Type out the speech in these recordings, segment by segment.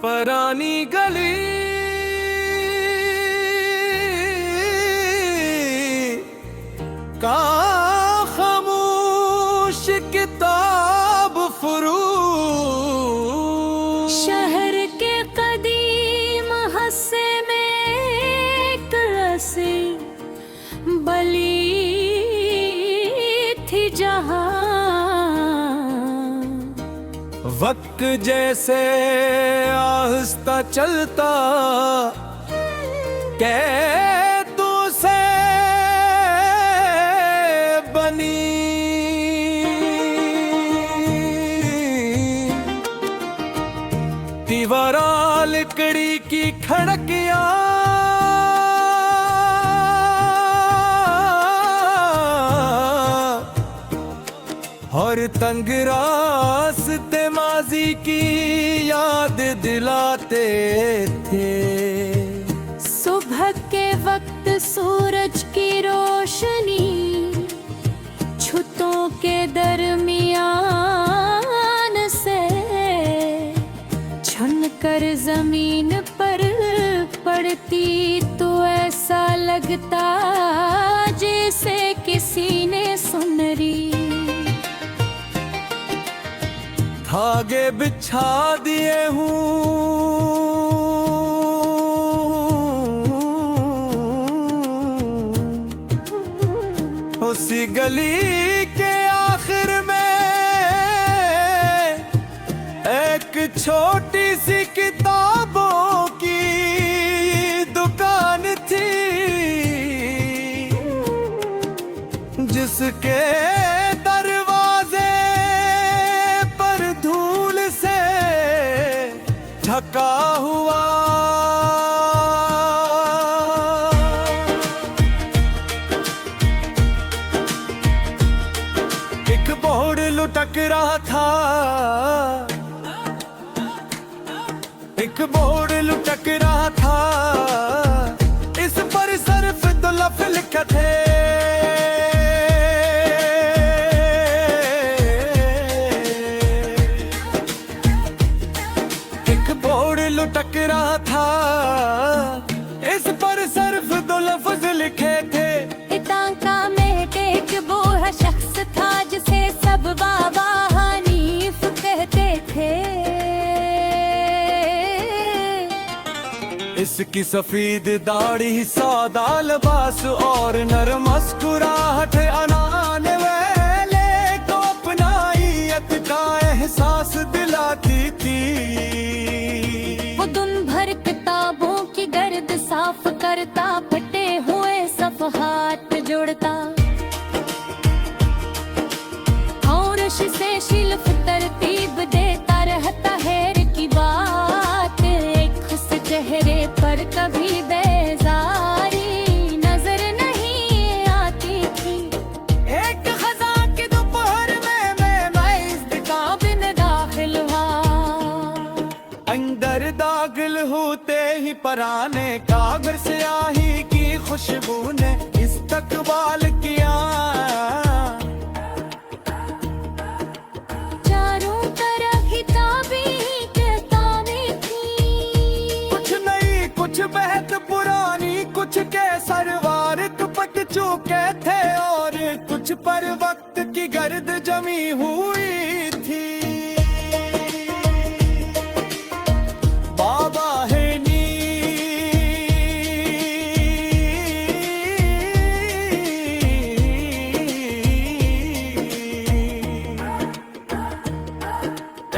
परानी गली का खामोश किताब फरोश। शहर के कदीम हस्से में एक रस्सी बली थी जहां। वक्त जैसे आहिस्ता चलता कैदों से बनी दीवारां लकड़ी की खिड़कियां और तंग रास्ते माजी की याद दिलाते थे। सुबह के वक्त सूरज की रोशनी छुतों के दरमियान से छुनकर जमीन पर पड़ती तो ऐसा लगता जैसे किसी ने सुनरी धागे बिछा दिए हूँ उसी गली के आखिर में एक छोटी सी किताबों की दुकान थी जिसके ढका हुआ एक बोर्ड लुटक रहा था। एक बोर्ड लुटक रहा था इस पर सिर्फ दो लफ्ज़ लिखे थे। लुटक रहा था इस पर सिर्फ दो लफ्ज़ लिखे थे। इतांका में एक बूढ़ा शख्स था जिसे सब बाबा हनीफ कहते थे। इसकी सफेद दाढ़ी सादा लिबास और नरम मुस्कुराहट अनान वाले को अपनाइयत का एहसास दिलाती थी। किताबों की गर्द साफ करता फटे हुए सफ़हात जोड़ता और से शिल्फ तरतीब देता रहता हैर की बात। एक खुश चेहरे पर कभी बेजारी नजर नहीं आती थी। एक खज़ां की दोपहर में मैं इस किताब में दाखिल हुआ। अंदर दाखिल होते ही पराने कागज स्याही की खुशबू ने इस्तकबाल किया। चारों तरफ किताबें थी, कुछ नई कुछ बेहद पुरानी, कुछ के सरवार पट चुके थे और कुछ पर वक्त की गर्द जमी हुई थी।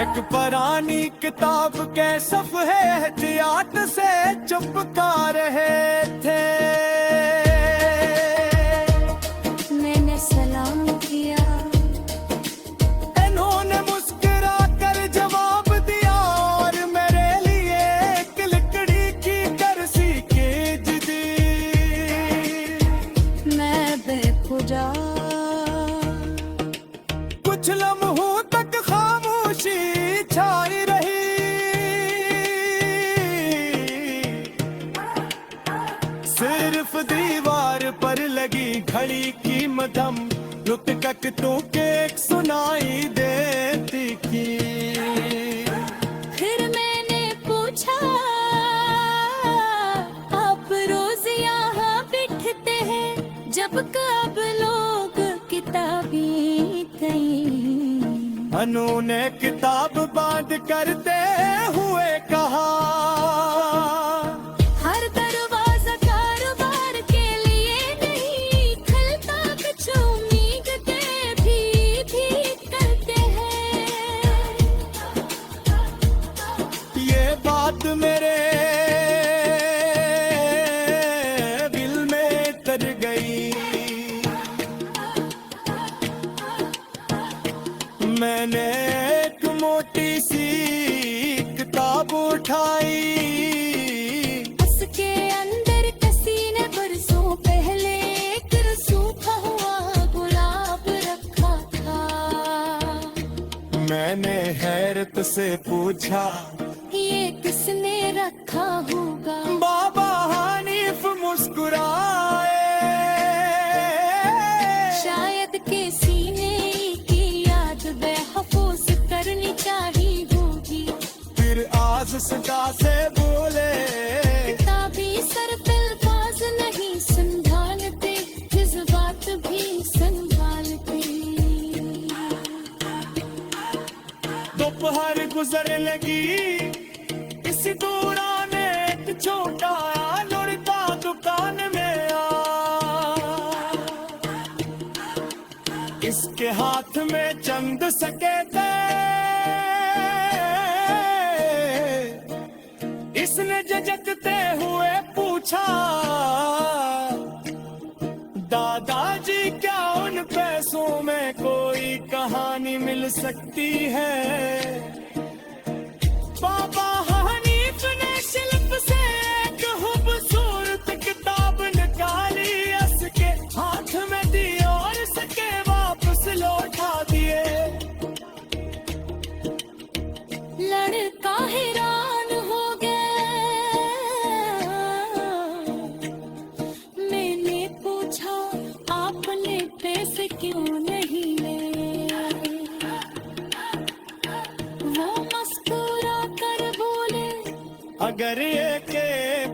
एक पुरानी किताब के सफ़हे एहतियात से चिपका रहे थे। मैंने सलाम किया, इन्होंने मुस्कुरा कर जवाब दिया और मेरे लिए एक लकड़ी की कुर्सी खींच दी। मैं बेखुदा कुछ लम्हों तक खामोशी छाई रही। सिर्फ दीवार पर लगी घड़ी की मदम रुक कक तो के सुनाई देती थी। फिर मैंने पूछा अनु ने किताब बंद करते हुए कहा, हर दरवाजा कारोबार के लिए नहीं खुलता, कुछ उम्मीद के भी करते हैं। ये बात मेरे दिल में तर गई। मैंने एक मोटी सी किताब उठाई, उसके अंदर किसी ने बरसों पहले एक सूखा हुआ गुलाब रखा था। मैंने हैरत से पूछा, ये किसने रखा होगा? बाबा हनीफ मुस्कुराए, शायद के सीने की याद बेहफूज करनी चाहिए होगी। फिर आस सदा से बोले, किताबी सरफिलफाज नहीं संभालते, जज्बात भी संभालते। दोपहर गुजर लगी, इस दौरान एक छोटा लड़का दुकान में आ, इसके हाथ में चंद सकेते। इसने झिझकते हुए पूछा, दादाजी क्या उन पैसों में कोई कहानी मिल सकती है? बाबा हनीफ ने शिल्प से एक खूबसूरत किताब निकाली, उसके हाथ में दी और सके वापस लौटा दिए। लड़का हैरान हो गया, मैंने पूछा आपने पैसे क्यों नहीं लिए? वो मुस्कुरा कर बोले, अगर एक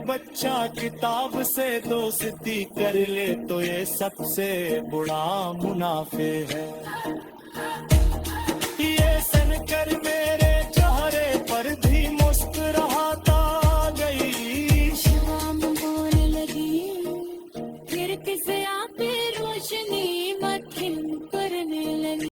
बच्चा किताब से दोस्ती कर ले तो ये सबसे बड़ा मुनाफे है।